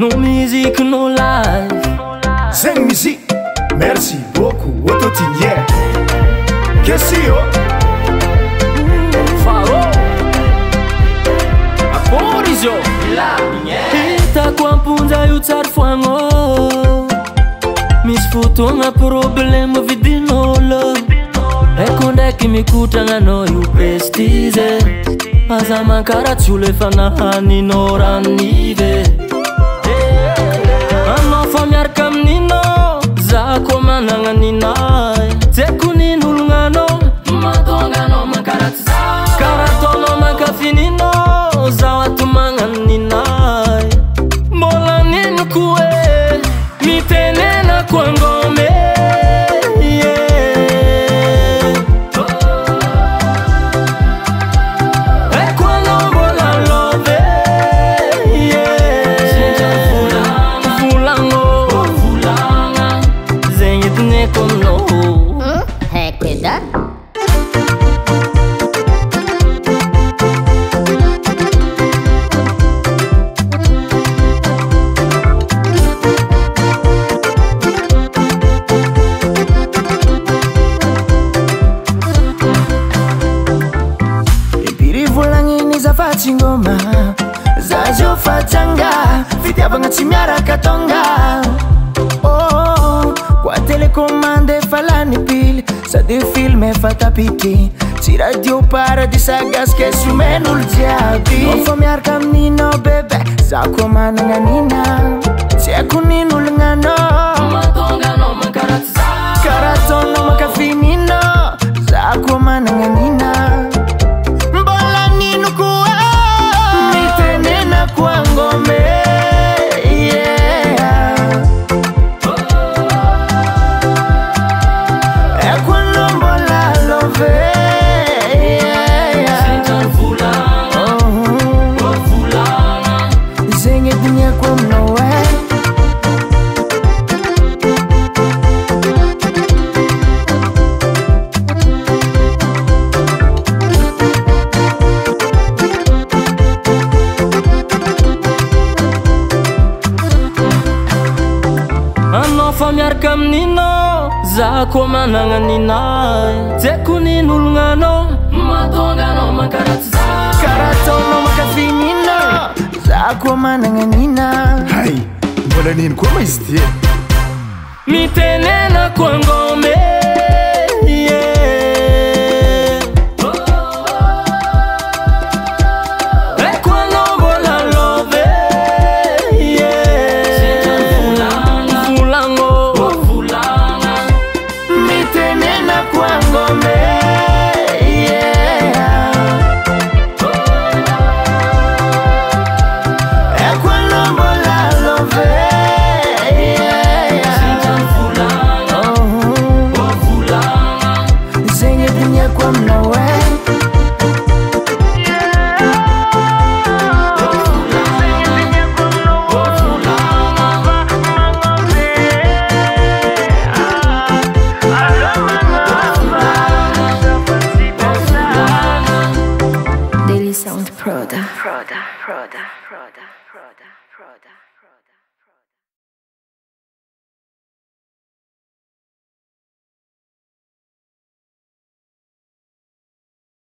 no musique, no live. Zeng musique, merci beaucoup. Autotinière, qu'est-ce que Faro Aporizio La Hita kwa mpunza yu tsary foagno. Misy fotoagna problème vidin'olo. Eko ndraiky mikotragna anao io prestige. Aza mankaratsy olo efa nahaninao ranive. Anao fa miaraka amin'inao, za koa managna ninay. Tseko nin'ologna anao, mahatonga anao mankaratsy za. Karaha ataonao mankafy ninao, zaho ato magnano ninay. Mbola nino koa e, mitenenako angome. Ngoma zajo fatanga fitiavagna tsy miaraka tonga. Oh, kwa telecommande falany pily sady film efa tapity. Tsy radio paradisa gaske sumen'olo jiaby. Nofa miaraka amin'inao bebe, za koa managna nina. Tsy haiko nin'ologna anao, mahatonga anao mankaratsy za. Karaha ataonao mankafy ninao, za koa managna nina. Anao fa miaraka amin'inao, za koa managna ninay. Tseko nin'ologna anao, mahatonga anao mankaratsy za. Karaha ataonao mankafy ninao, za koa managna nina. Hay, mbola nino koa ma izy ty? Mitenenako angome. Sound Proda.